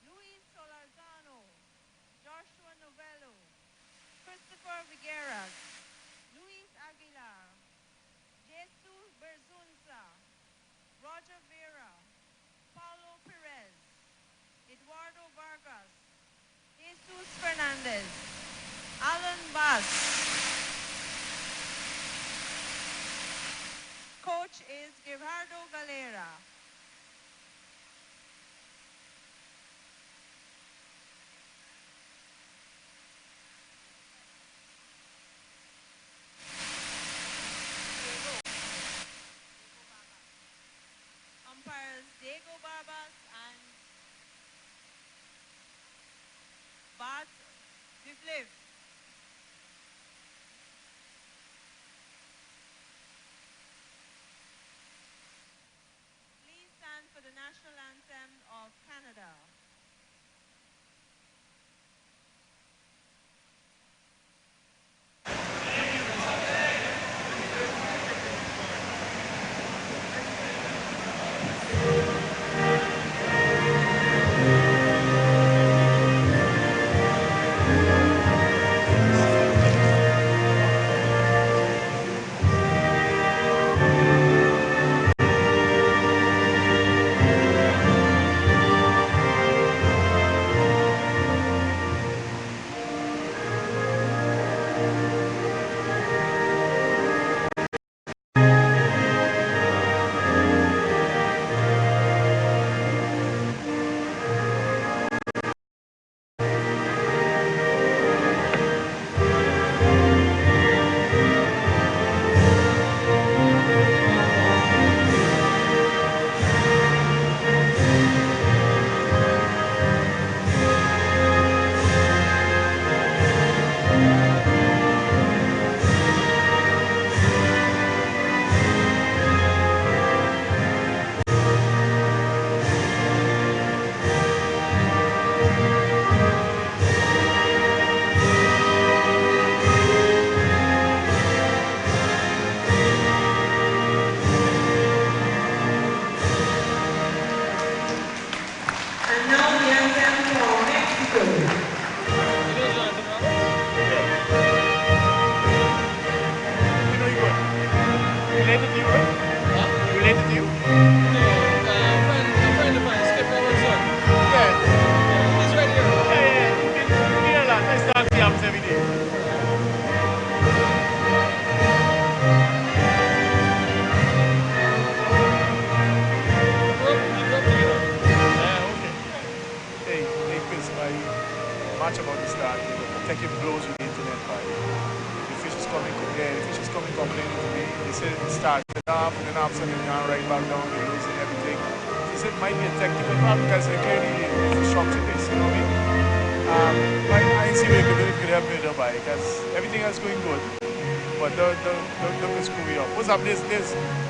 Luis Solarzano, Joshua Novello, Christopher Vigueras, Luis Aguilar, Jesus Berzunza, Roger Vera, Paulo Perez, Eduardo Vargas, Jesus Fernandez, Alan Bass. Coach is Gerardo Galera. Umpires Diego Barbas and Bart Duvliv. Please stand for the national anthem of Canada.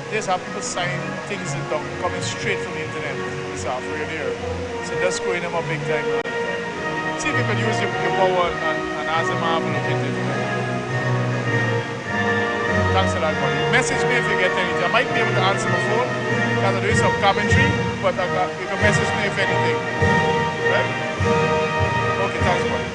There's how people sign things that don't coming straight from the internet. It's off radio. So that's screwing them up big time. See if you can use your power and ask them to look into it. Thanks a lot, buddy. Message me if you get anything. I might be able to answer my phone because I'm doing some commentary, but you can message me if anything. Right? Okay, thanks, buddy.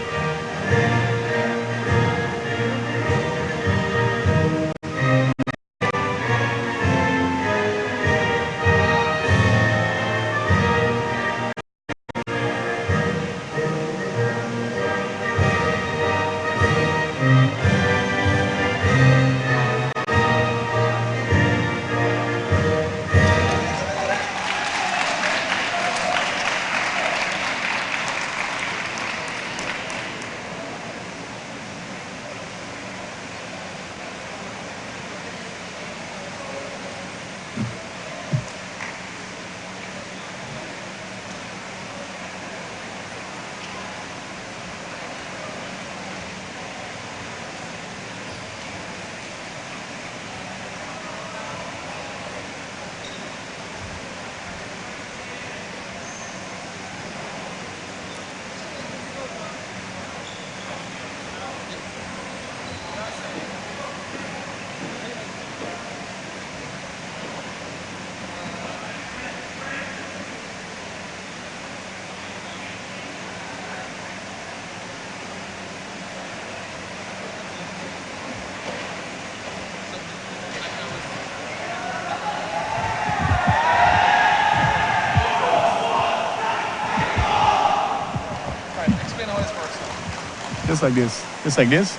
Just like this. Just like this.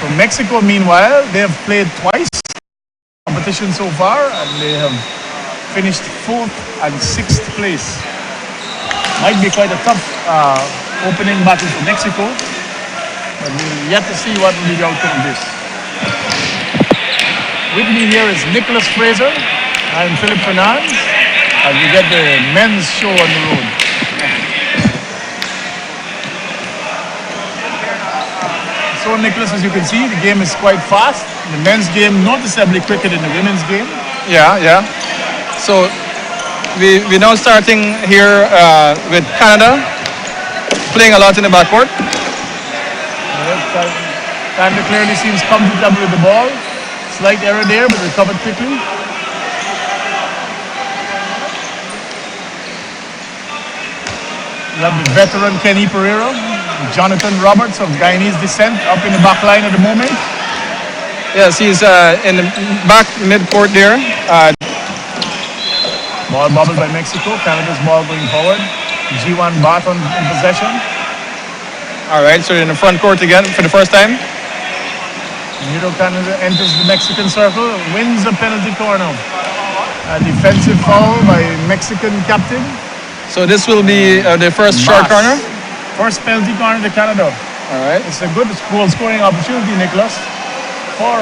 So Mexico, meanwhile, they have played twice competition so far, and they have finished 4th and 6th place. Might be quite a tough opening battle for Mexico, but we're yet to see what will be the outcome of this. With me here is Nicholas Fraser. I'm Philip Fernandez, and we get the men's show on the road. So Nicholas, as you can see, the game is quite fast. The men's game noticeably quicker than the women's game. Yeah. So we're now starting here with Canada, playing a lot in the backcourt. Canada clearly seems comfortable with the ball. Slight error there, but recovered quickly. We have the veteran Kenny Pereira, Jonathan Roberts of Guyanese descent up in the back line at the moment. Yes, he's in the back mid-court there. Ball bobbled by Mexico. Canada's ball going forward. G1 Barton in possession. All right, so in the front court again for the first time. Neuro Canada enters the Mexican circle, wins a penalty corner. A defensive foul by Mexican captain. So this will be the first short corner. First penalty corner to Canada. All right. It's a good goal scoring opportunity, Nicholas, for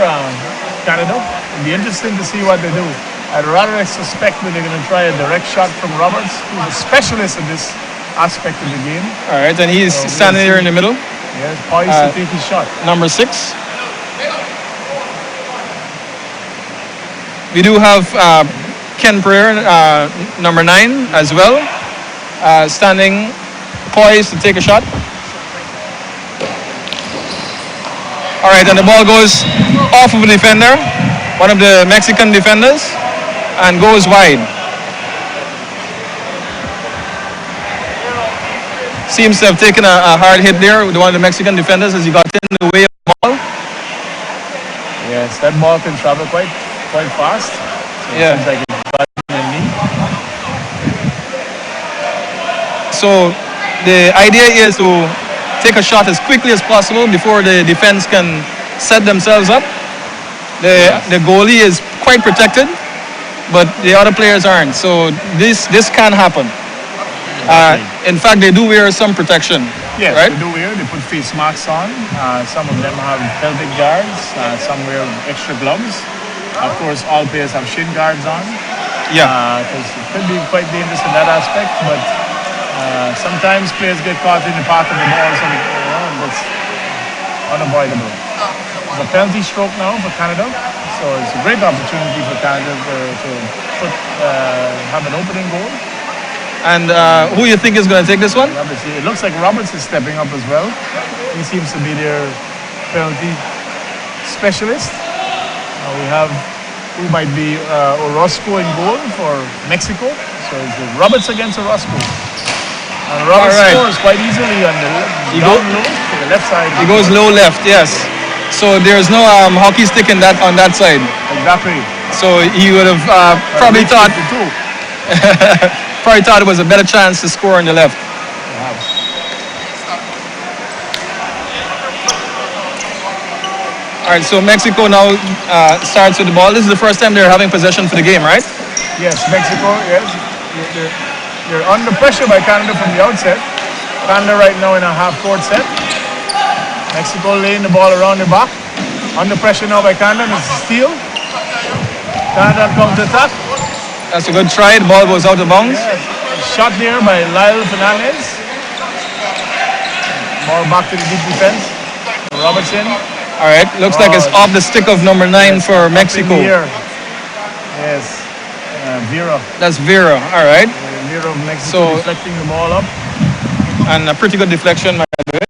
Canada. It'll be interesting to see what they do. I'd rather suspect that they're going to try a direct shot from Roberts, who's a specialist in this aspect of the game. All right, and he's standing here in the middle. Yeah, poised to take his shot. Number 6. We do have Ken Pereira, number 9 as well, standing poised to take a shot. All right, and the ball goes off of a defender, one of the Mexican defenders, and goes wide. Seems to have taken a hard hit there with one of the Mexican defenders as he got in the way of the ball. Yes, that ball can travel quite fast. So Yeah. It seems like it's got in the knee. So the idea is to take a shot as quickly as possible before the defense can set themselves up. The goalie is quite protected, but the other players aren't. So this can happen. In fact, they do wear some protection. Yes, right? they do wear. They put face masks on. Some of them have pelvic guards. Some wear extra gloves. Of course, all players have shin guards on. Yeah. Because it could be quite dangerous in that aspect, but sometimes players get caught in the path of the ball, so that's unavoidable. It's a penalty stroke now for Canada, so it's a great opportunity for Canada to have an opening goal. And who you think is going to take this one? Obviously, it looks like Roberts is stepping up as well. He seems to be their penalty specialist. We have who might be Orozco in goal for Mexico. So it's Roberts against Orozco. And Roberts scores quite easily on the low to the left side. He goes low left, yes. So there's no hockey stick on that side. Exactly. So he would have probably thought it was a better chance to score on the left. All right, so Mexico now starts with the ball. This is the first time they're having possession for the game, right? Yes, Mexico, yes. They're under pressure by Canada from the outset. Canada right now in a half-court set. Mexico laying the ball around the back. Under pressure now by Canada, and it's a steal. Canada counter-attack. That's a good try. The ball goes out of bounds. Yes. Shot there by Lyle Fernandez. Ball back to the deep defense. Robertson. All right, looks like it's off the stick of number 9 for Up in Mexico. the air. Yes. Vera. That's Vera. All right, Vera of Mexico So- deflecting the ball up. and a pretty good deflection. By the way.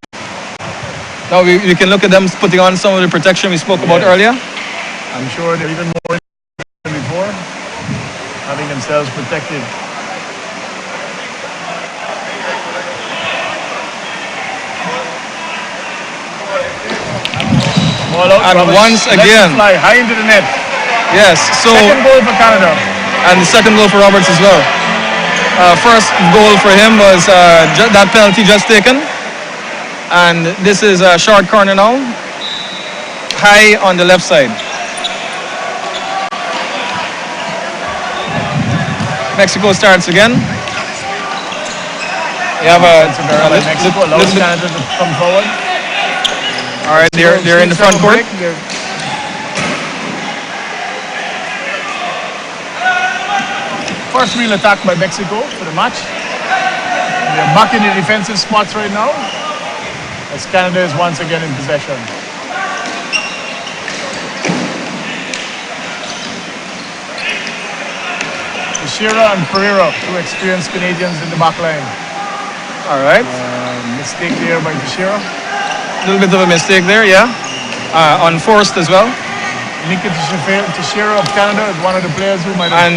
Now we can look at them putting on some of the protection we spoke about Yes. earlier. I'm sure they're even more than before, having themselves protected. Ball out, And Roberts once lets it again. fly high into the net. Yes. So Second goal for Canada. and the second goal for Roberts as well. First goal for him was that penalty just taken, and this is a short corner now, high on the left side. Mexico starts again. You have a It's a barrel by Mexico allows Canada to come forward. all right, they're in the front court. First real attack by Mexico for the match. They're back in the defensive spots right now, as Canada is once again in possession. Teixeira and Pereira, two experienced Canadians in the back line. All right, Mistake there by Teixeira. a little bit of a mistake there, yeah. Unforced as well. Nikita Teixeira of Canada is one of the players who might have And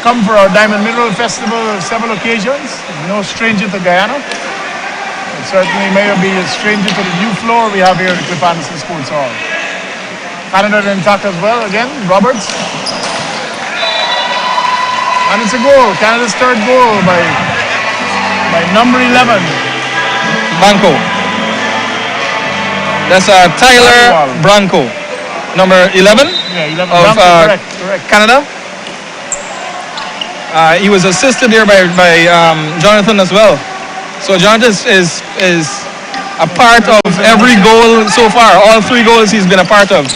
come for our Diamond Mineral Festival on several occasions. No stranger to Guyana. And certainly may be a stranger to the new floor we have here at Cliff Anderson Sports Hall. Canada in attack as well. Again, Roberts. And it's a goal. Canada's third goal by number 11. Branco. That's Tyler Branco, number 11 Yeah, 11. of Branco, correct. Canada. He was assisted there by Jonathan as well. So Jonathan is a part of every goal so far. All 3 goals he's been a part of.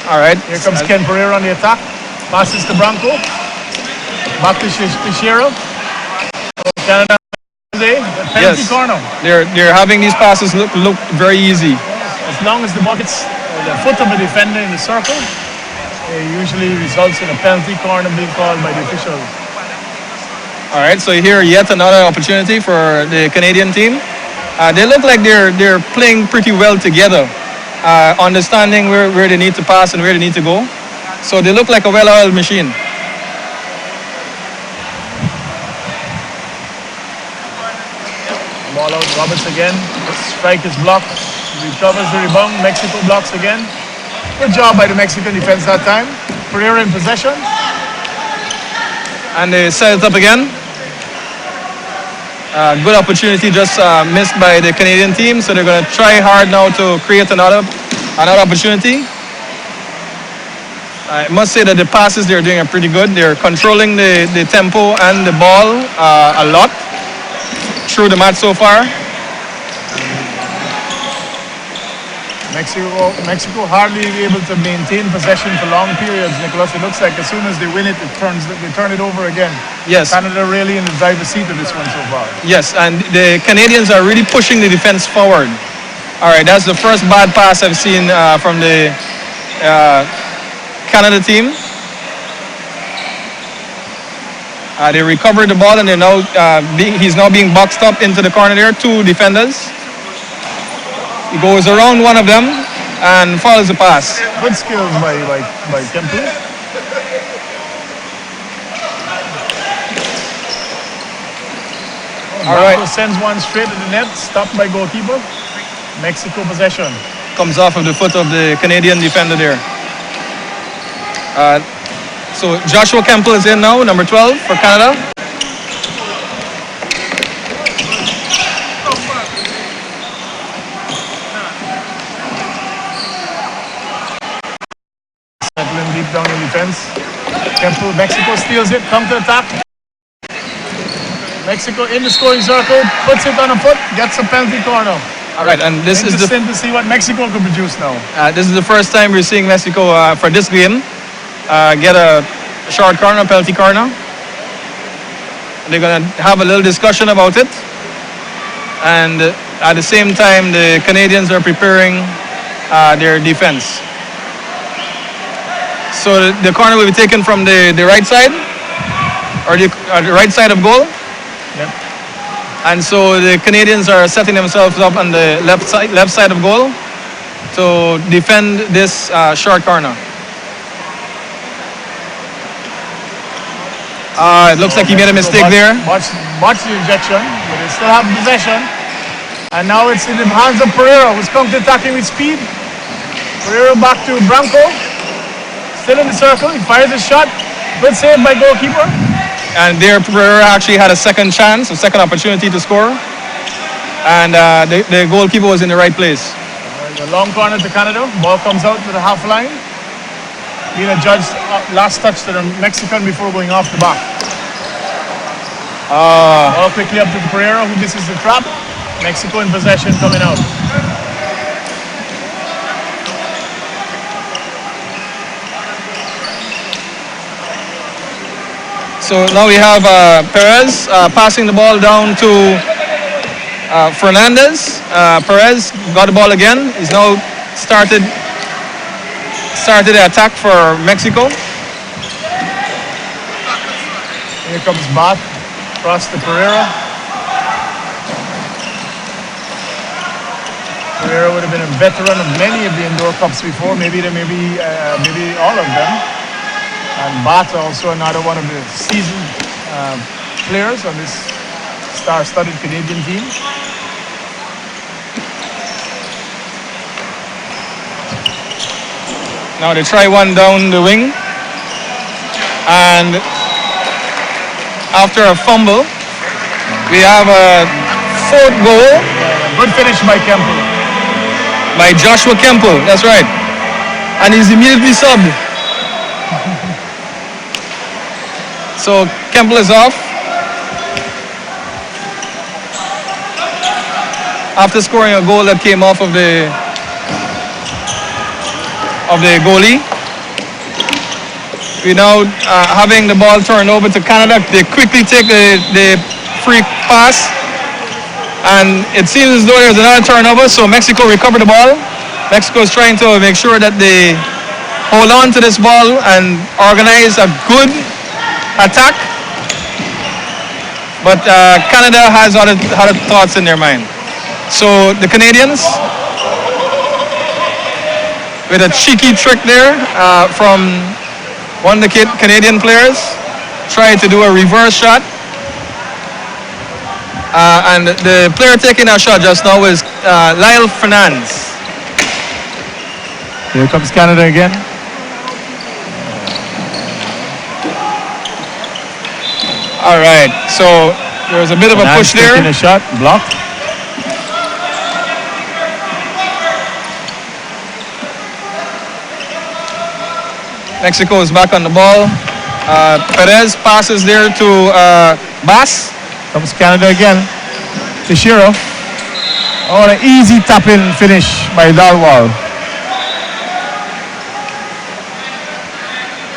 All right. Here comes Ken Pereira on the attack. Passes to Branco. Back to Teixeira. Canada today. Penalty Yes. corner. They're having these passes look very easy. As long as the bucket's the foot of a defender in the circle, it usually results in a penalty corner being called by the officials. All right. So here yet another opportunity for the Canadian team. They look like they're playing pretty well together, understanding where they need to pass and where they need to go. So they look like a well-oiled machine. Ball out, Roberts again. Strike is blocked. Recovers the rebound. Mexico blocks again. Good job by the Mexican defense that time. Pereira in possession. And they set it up again. Good opportunity just missed by the Canadian team, so they're going to try hard now to create another opportunity. I must say that the passes they're doing are pretty good. They're controlling the tempo and the ball a lot through the match so far. Mexico hardly able to maintain possession for long periods, Nicholas. It looks like as soon as they win it, they turn it over again. Yes. Canada really in the driver's seat of this one so far. Yes, and the Canadians are really pushing the defense forward. All right, that's the first bad pass I've seen from the Canada team. They recovered the ball and they're now he's now being boxed up into the corner there. 2 defenders. He goes around one of them and follows the pass. Good skills by Kempu. All right. Branco sends one straight to the net, stopped by goalkeeper. Mexico possession. Comes off of the foot of the Canadian defender there. So Joshua Campbell is in now, number 12 for Canada. Settling deep down in defense. Campbell, Mexico steals it, counter attack. Mexico in the scoring circle, puts it on a foot, gets a penalty corner. All right, and this is Interesting to see what Mexico can produce now. this is the first time we're seeing Mexico for this game get a short corner, penalty corner. They're gonna have a little discussion about it, and At the same time, the Canadians are preparing their defense. So the corner will be taken from the right side, or the right side of goal. Yep. And so the Canadians are setting themselves up on the left side of goal to defend this short corner. It looks like he made a mistake there. Watch the injection, but they still have possession. And now it's in the hands of Pereira, who's counter-attacking with speed. Pereira back to Branco. Still in the circle, he fires a shot. Good save by goalkeeper. And there Pereira actually had a second chance, a second opportunity to score. And the goalkeeper was in the right place. The long corner to Canada. Ball comes out to the half line. Being adjudged last touch to the Mexican before going off the back. Ball quickly up to Pereira, who misses the trap. Mexico in possession coming out. So now we have Perez passing the ball down to Fernandez. Perez got the ball again. He's now started the attack for Mexico. Here comes Bat across to Pereira. Pereira would have been a veteran of many of the indoor cups before, maybe all of them. And Bat also another one of the seasoned players on this star-studded Canadian team. Now they try one down the wing. And after a fumble, we have a fourth goal. Good finish by Kemple. By Joshua Kemple, that's right. And he's immediately subbed. So Kemple is off. After scoring a goal that came off of the goalie. We now having the ball turned over to Canada. They quickly take the free pass. And it seems as though there's another turnover, so Mexico recovered the ball. Mexico is trying to make sure that they hold on to this ball and organize a good attack. But Canada has other thoughts in their mind. So the Canadians, with a cheeky trick there from one of the Canadian players, tried to do a reverse shot. And the player taking that shot just now was Lyle Fernandez. Here comes Canada again. All right, so there was a bit of a push there. Taking a shot, blocked. Mexico is back on the ball. Perez passes there to Bass. Comes Canada again. Teixeira. Oh, an easy tap-in finish by Dalwal.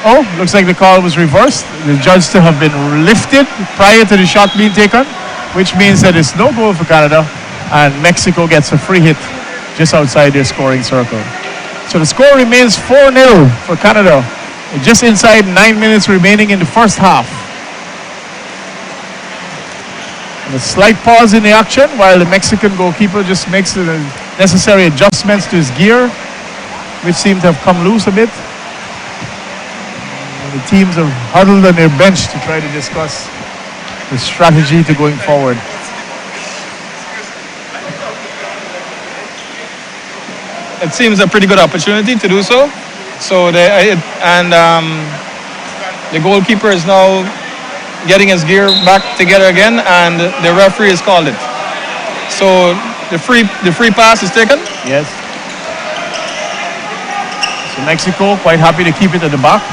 Oh, looks like the call was reversed. The judge to have been lifted prior to the shot being taken, which means that it's no goal for Canada, and Mexico gets a free hit just outside their scoring circle. So the score remains 4-0 for Canada, just inside 9 minutes remaining in the first half. A slight pause in the action while the Mexican goalkeeper just makes the necessary adjustments to his gear, which seem to have come loose a bit. And the teams have huddled on their bench to try to discuss the strategy to going forward. It seems a pretty good opportunity to do so. So the goalkeeper is now getting his gear back together again, and the referee has called it. So the free pass is taken. Yes. So Mexico quite happy to keep it at the back,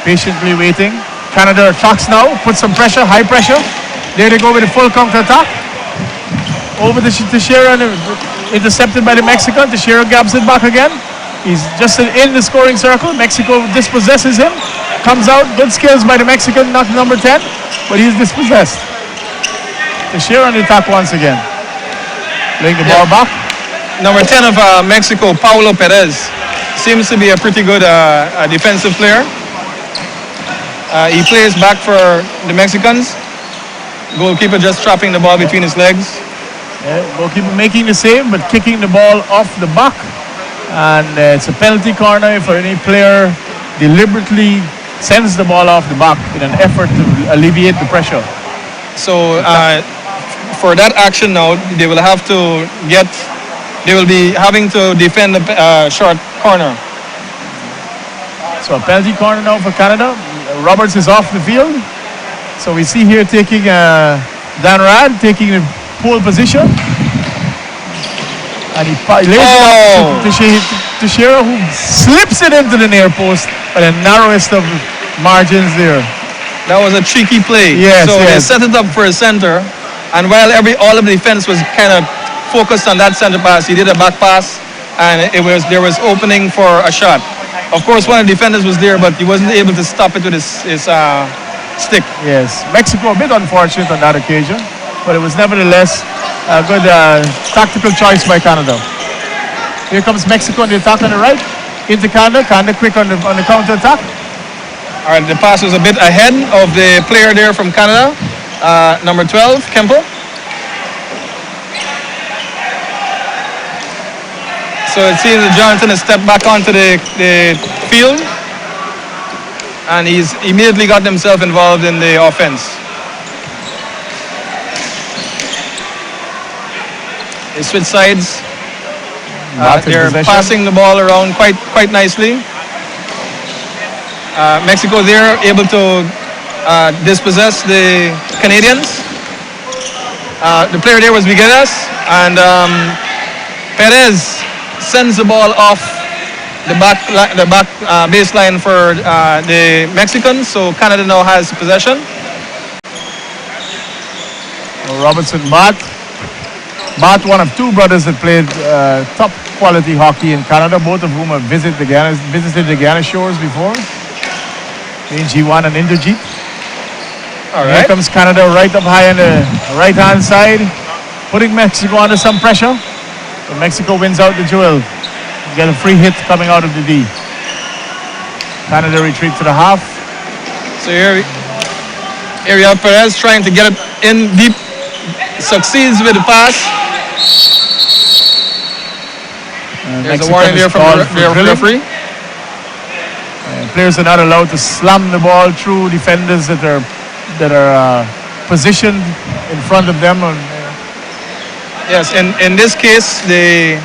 patiently waiting. Canada attacks now, put some pressure, high pressure. There they go with a full counter attack. Over to Teixeira, intercepted by the Mexican. Teixeira grabs it back again. He's just in the scoring circle. Mexico dispossesses him. Comes out, good skills by the Mexican, not number 10, but he's dispossessed. Teixeira on the attack once again. Laying the ball back. Number 10 of Mexico, Paulo Perez, seems to be a pretty good a defensive player. He plays back for the Mexicans. Goalkeeper just trapping the ball between his legs. Yeah, goalkeeper making the save, but kicking the ball off the back. And it's a penalty corner for any player deliberately sends the ball off the back in an effort to alleviate the pressure. So for that action now, they will have to they will be having to defend the short corner. So a penalty corner now for Canada. Roberts is off the field. So we see here taking Dan Rad taking the pole position. And he lays it up to Teixeira, who slips it into the near post by the narrowest of margins there. That was a cheeky play. Yes, so yes. they set it up for a center, and while all of the defense was kind of focused on that center pass, he did a back pass, and there was opening for a shot. Of course, one of the defenders was there, but he wasn't able to stop it with his stick. Yes, Mexico a bit unfortunate on that occasion, but it was nevertheless a good tactical choice by Canada. Here comes Mexico on the attack on the right. Into Canada. Canada quick on the counter attack. All right, the pass was a bit ahead of the player there from Canada, number 12, Kempo. So it seems that Jonathan has stepped back onto the field, and he's immediately got himself involved in the offense. They switch sides. They're passing the ball around quite nicely. Mexico there able to dispossess the Canadians. The player there was Vigueras, and Perez sends the ball off the back baseline for the Mexicans. So Canada now has possession. Robertson Bat, one of two brothers that played top quality hockey in Canada, both of whom have visited the Guyana shores before. In G1 and Inderjeet. All right. Here comes Canada right up high on the right-hand side, putting Mexico under some pressure. But Mexico wins out the duel. Get a free hit coming out of the D. Canada retreat to the half. So here we have Perez trying to get it in deep. Succeeds with the pass. There's a warning there from the referee. Players are not allowed to slam the ball through defenders that are positioned in front of them. Yes, in this case, the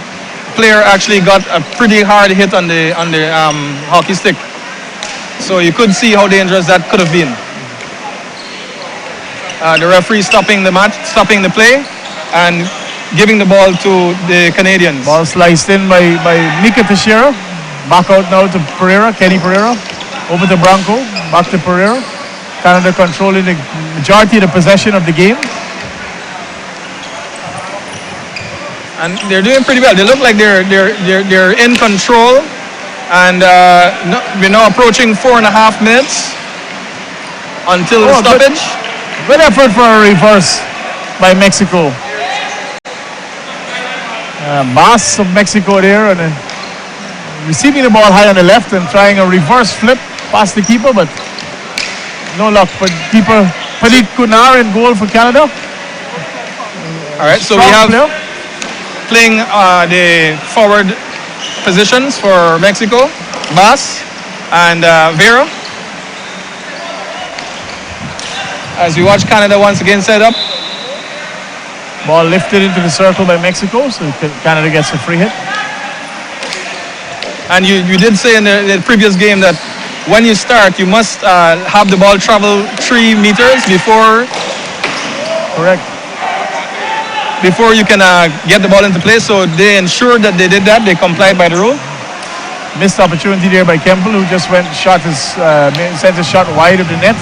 player actually got a pretty hard hit on the hockey stick. So you could see how dangerous that could have been. The referee stopping the play, and giving the ball to the Canadians. Ball sliced in by Mika Teixeira. Back out now to Pereira, Kenny Pereira. Over to Branco, back to Pereira. Canada controlling the majority of the possession of the game. And they're doing pretty well. They look like they're in control. And we're now approaching 4.5 minutes until the stoppage. Good effort for a reverse by Mexico. Mass of Mexico there, and receiving the ball high on the left and trying a reverse flip past the keeper, but no luck. But keeper Pradeep Kunar in goal for Canada. All right, so we have playing the forward positions for Mexico, Bass and Vera. As we watch Canada once again set up. Ball lifted into the circle by Mexico, so Canada gets a free hit. And you did say in the previous game that when you start, you must have the ball travel 3 meters before. Correct. Before you can get the ball into play. So they ensured that they did that. They complied by the rule. Missed opportunity there by Kemple, who just sent his shot wide of the net.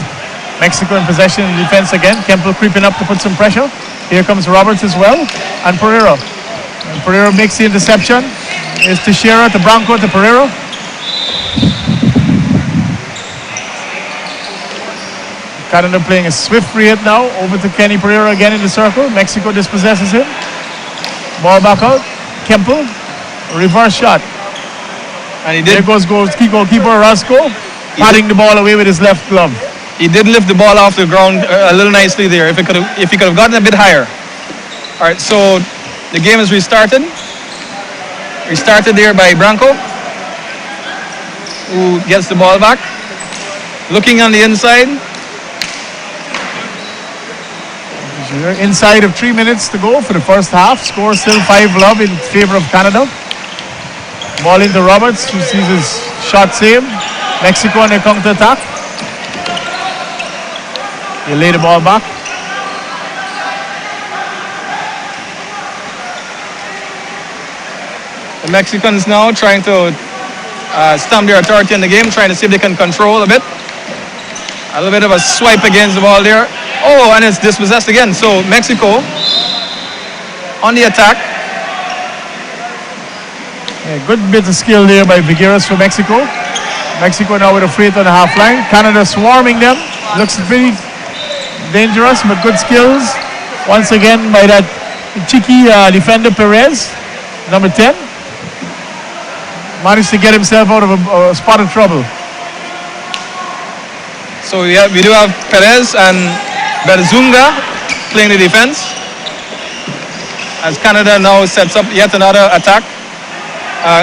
Mexico in possession in defense again. Kemple creeping up to put some pressure. Here comes Roberts as well, and Pereira. And Pereira makes the interception. It's Teixeira to Branco to Pereira. Canada playing a swift free hit now over to Kenny Pereira again in the circle. Mexico dispossesses him. Ball back out. Kemple. Reverse shot. And he There did. goes goalkeeper Roscoe. Patting the ball away with his left glove. He did lift the ball off the ground a little nicely there. If he could have gotten a bit higher. All right, so the game is restarted. Restarted there by Branco, who gets the ball back. Looking on the inside. We're inside of 3 minutes to go for the first half. Score still 5-love in favor of Canada. Ball into Roberts, who sees his shot saved. Mexico on their counter attack. They lay the ball back. The Mexicans now trying to stamp their authority in the game, trying to see if they can control a bit. A little bit of a swipe against the ball there. Oh, and it's dispossessed again. So Mexico on the attack. Yeah, good bit of skill there by Vigueras for Mexico. Mexico now with a freight on the half line. Canada swarming them. Looks pretty dangerous, but good skills. Once again by that cheeky defender Perez, number 10. Managed to get himself out of a spot of trouble. So we do have Perez and Berzunga playing the defense. As Canada now sets up yet another attack.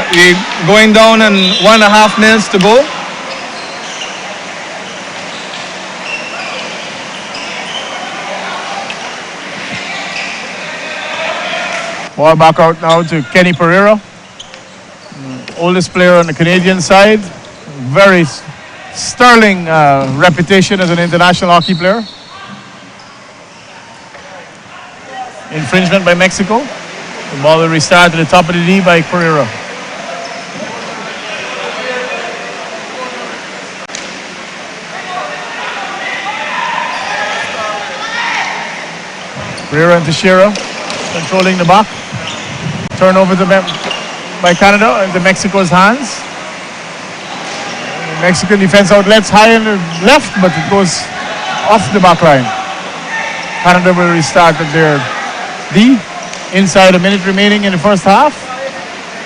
We're going down in 1.5 minutes to go. Ball back out now to Kenny Pereira. Oldest player on the Canadian side. Very sterling reputation as an international hockey player. Infringement by Mexico. The ball will restart to the top of the D by Pereira. Pereira and Teixeira controlling the back. Turnover by Canada into Mexico's hands. Mexican defense outlets high in the left, but it goes off the back line. Canada will restart at their D. Inside a minute remaining in the first half.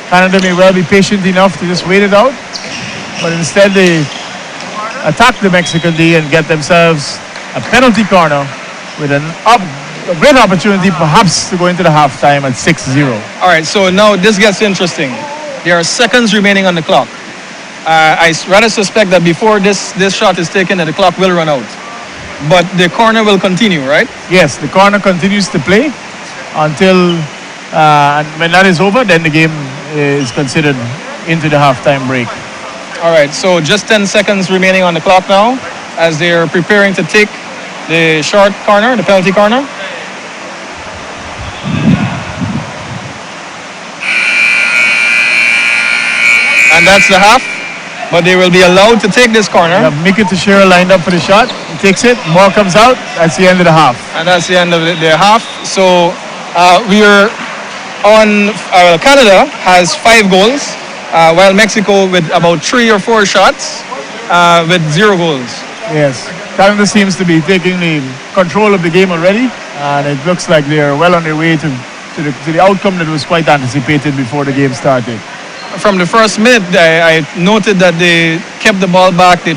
Canada may well be patient enough to just wait it out, but instead they attack the Mexican D and get themselves a penalty corner with a great opportunity perhaps to go into the halftime at 6-0. All right, so now this gets interesting. There are seconds remaining on the clock. I rather suspect that before this shot is taken, that the clock will run out. But the corner will continue, right? Yes, the corner continues to play until and when that is over, then the game is considered into the halftime break. All right, so just 10 seconds remaining on the clock now as they're preparing to take the short corner, the penalty corner. And that's the half, but they will be allowed to take this corner. You have Mika Teixeira lined up for the shot. He takes it, ball comes out, that's the end of the half. And that's the end of the half. So we are on, Canada has 5 goals, while Mexico with about 3 or 4 shots with 0 goals. Yes, Canada seems to be taking the control of the game already, and it looks like they're well on their way to the outcome that was quite anticipated before the game started. From the first minute, I noted that they kept the ball back. They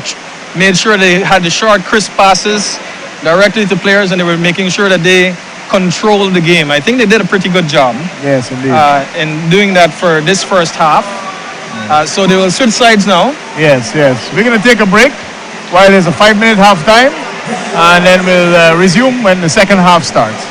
made sure they had the short, crisp passes directly to players, and they were making sure that they controlled the game. I think they did a pretty good job Yes, indeed. in doing that for this first half. So they will switch sides now. Yes. We're going to take a break while there's a 5-minute halftime, and then we'll resume when the second half starts.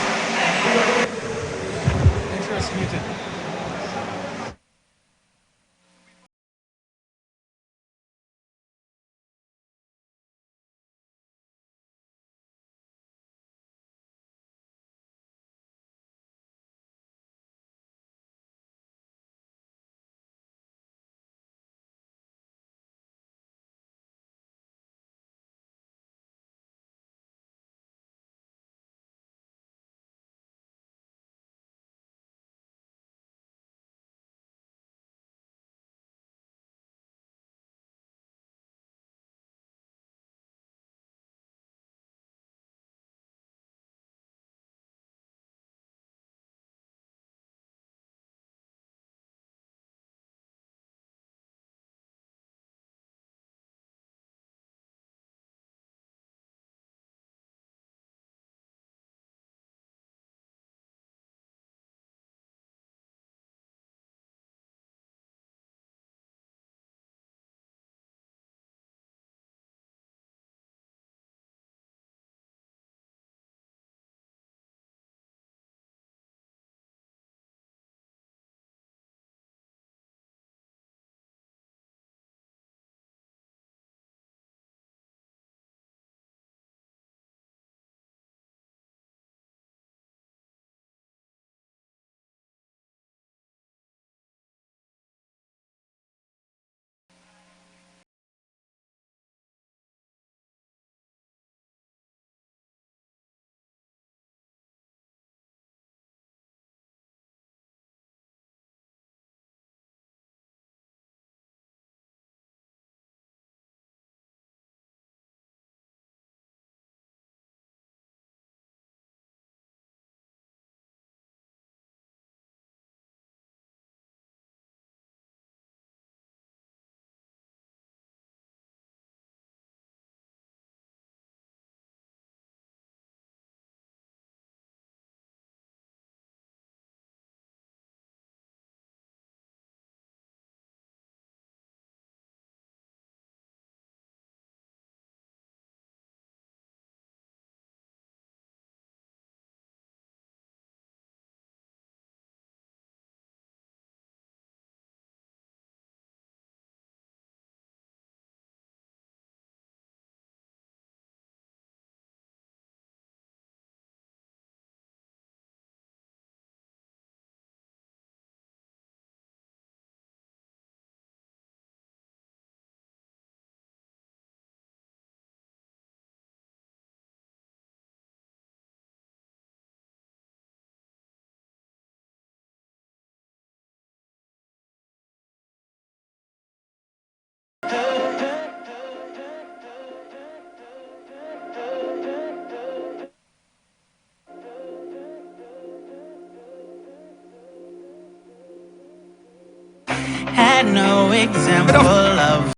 set no example of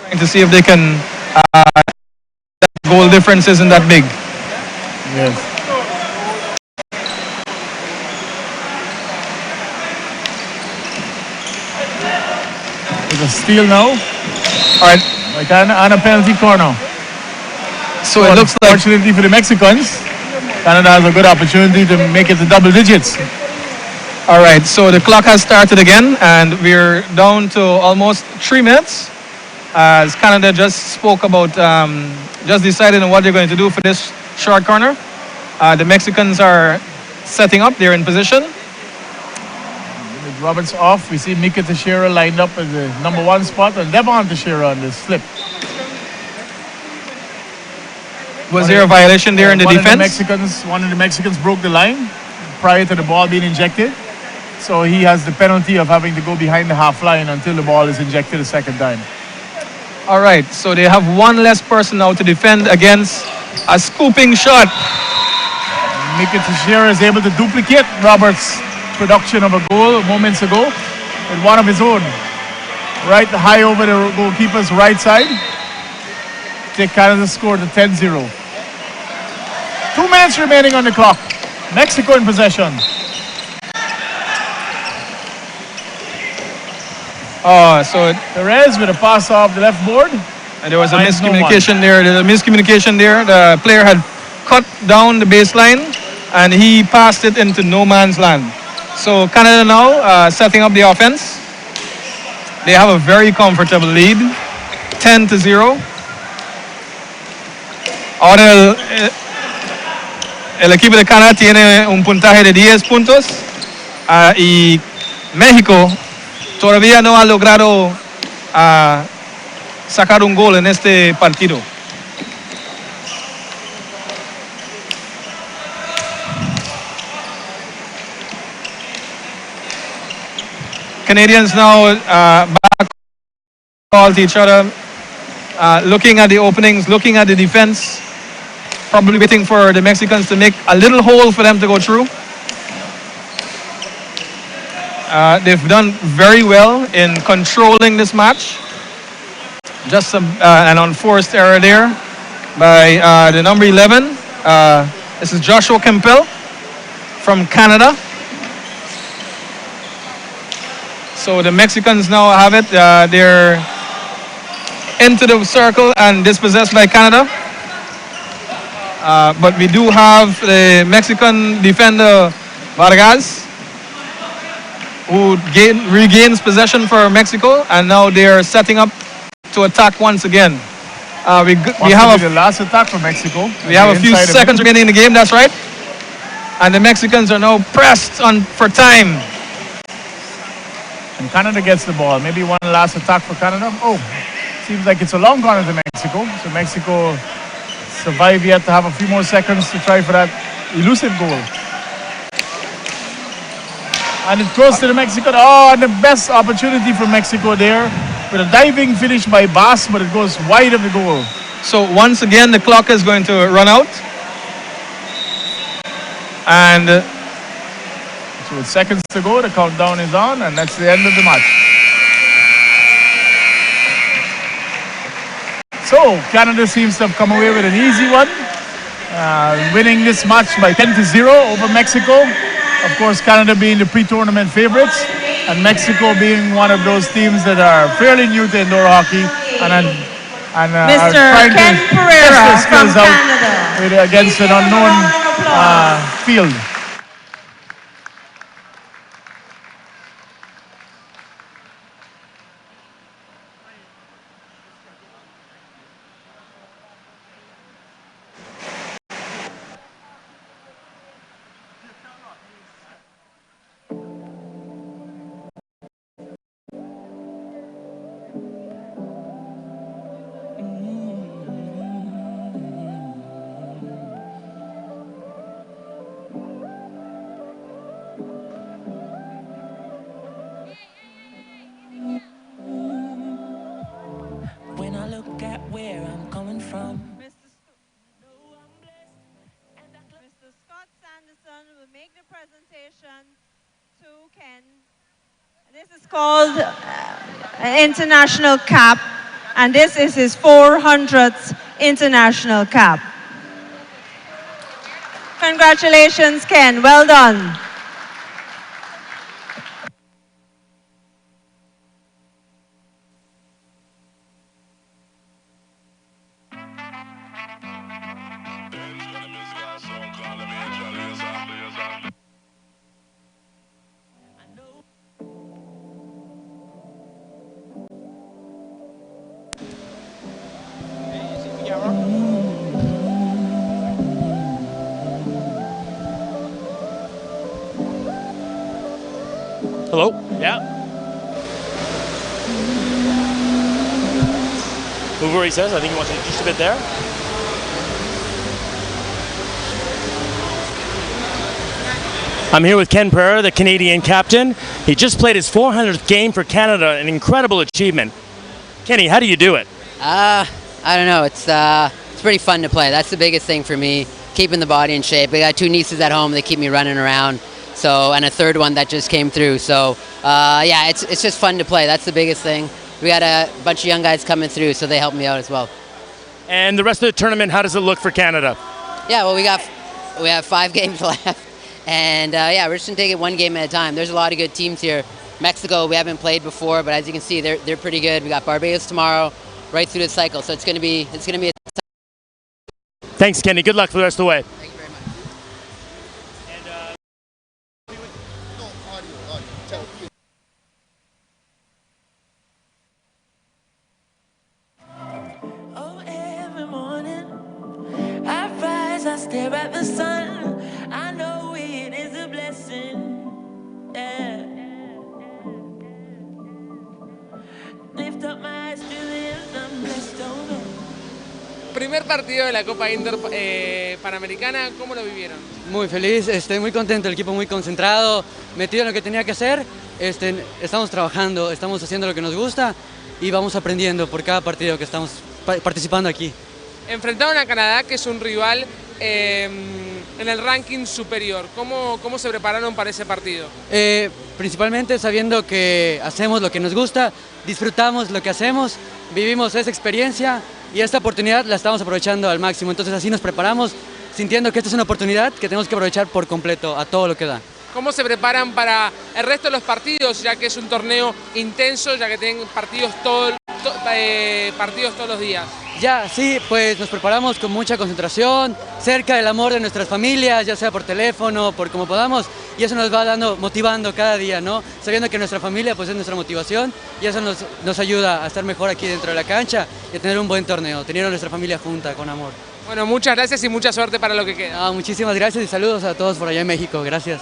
trying to see if they can goal difference isn't that big. Yes. It's a steal now. All right. Like and a penalty corner. So it looks like Fortunately for the Mexicans, Canada has a good opportunity to make it to double digits. all right. So the clock has started again, and we're down to almost 3 minutes. As Canada just spoke about, just decided on what they're going to do for this short corner. The Mexicans are setting up. They're in position. With Roberts off, we see Mika Teixeira lined up as the number 1 spot, and Devon Teixeira on the slip. Was there a violation there in the defense? One of the Mexicans broke the line prior to the ball being injected. So he has the penalty of having to go behind the half line until the ball is injected a second time. All right, so they have one less person now to defend against a scooping shot. Mika Teixeira is able to duplicate Roberts' production of a goal moments ago with one of his own. Right high over the goalkeeper's right side. Take Canada score to 10-0. 2 minutes remaining on the clock. Mexico in possession. So Perez with a pass off the left board. and there was a Finds no miscommunication there. There's a miscommunication there. The player had cut down the baseline and he passed it into no man's land. So Canada now setting up the offense. They have a very comfortable lead, 10-0. Ahora el equipo de Canadá tiene un puntaje de 10 puntos y México todavía no ha logrado sacar un gol en este partido. Canadians now back call to each other, looking at the openings, looking at the defense, probably waiting for the Mexicans to make a little hole for them to go through. They've done very well in controlling this match. Just an unforced error there by the number 11. This is Joshua Campbell from Canada. So the Mexicans now have it. They're into the circle and dispossessed by Canada. But we do have the Mexican defender Vargas, who regains possession for Mexico, and now they're setting up to attack once again. We have the last attack for Mexico. We have a few seconds remaining in the game. That's right, and the Mexicans are now pressed on for time. And Canada gets the ball. Maybe one last attack for Canada. Oh, seems like it's a long corner to Mexico. So Mexico survive yet to have a few more seconds to try for that elusive goal. And it goes to the Mexican. Oh, and the best opportunity for Mexico there with a diving finish by Bass, but it goes wide of the goal. So once again, the clock is going to run out. And so with seconds to go, the countdown is on, and that's the end of the match. So Canada seems to have come away with an easy one, winning this match by 10-0 over Mexico. Of course, Canada being the pre-tournament favorites, and Mexico being one of those teams that are fairly new to indoor hockey and are Mr. trying Ken to Pereira test their skills from out Canada. against an unknown field. When I look at where I'm coming from, Mr. Scott Sanderson will make the presentation to Ken. This is called an international cap, and this is his 400th international cap. Congratulations, Ken. Well done. Hello? Yeah. Move where he says. I think he wants you just a bit there. I'm here with Ken Pereira, the Canadian captain. He just played his 400th game for Canada, an incredible achievement. Kenny, how do you do it? I don't know. It's pretty fun to play. That's the biggest thing for me, keeping the body in shape. I got 2 nieces at home. They keep me running around. So, and a third one that just came through. So, yeah, it's just fun to play. That's the biggest thing. We got a bunch of young guys coming through, so they help me out as well. And the rest of the tournament, how does it look for Canada? Yeah, well, we have 5 games left, and yeah, we're just gonna take it one game at a time. There's a lot of good teams here. Mexico, we haven't played before, but as you can see, they're pretty good. We got Barbados tomorrow, right through the cycle. So it's gonna be a Thanks, Kenny. Good luck for the rest of the way. Thank you very much. Oh, every morning I rise, I stare at the sun. I know it is a blessing. Yeah. Lift up my eyes to this, I'm blessed, oh no. Primer partido de la Copa Inter Panamericana, ¿cómo lo vivieron? Muy feliz, muy contento, el equipo muy concentrado, metido en lo que tenía que hacer. Estamos trabajando, estamos haciendo lo que nos gusta y vamos aprendiendo por cada partido que estamos participando aquí. Enfrentaron a Canadá, que es un rival en el ranking superior. ¿Cómo se prepararon para ese partido? Principalmente sabiendo que hacemos lo que nos gusta, disfrutamos lo que hacemos, vivimos esa experiencia y esta oportunidad la estamos aprovechando al máximo. Entonces así nos preparamos, sintiendo que esta es una oportunidad que tenemos que aprovechar por completo, a todo lo que da. ¿Cómo se preparan para el resto de los partidos, ya que es un torneo intenso, ya que tienen partidos todos los días? Ya, sí, pues nos preparamos con mucha concentración, cerca del amor de nuestras familias, ya sea por teléfono, por como podamos, y eso nos va motivando cada día, ¿no? Sabiendo que nuestra familia pues es nuestra motivación y eso nos ayuda a estar mejor aquí dentro de la cancha y a tener un buen torneo, tener a nuestra familia junta, con amor. Bueno, muchas gracias y mucha suerte para lo que queda. Muchísimas gracias y saludos a todos por allá en México, gracias.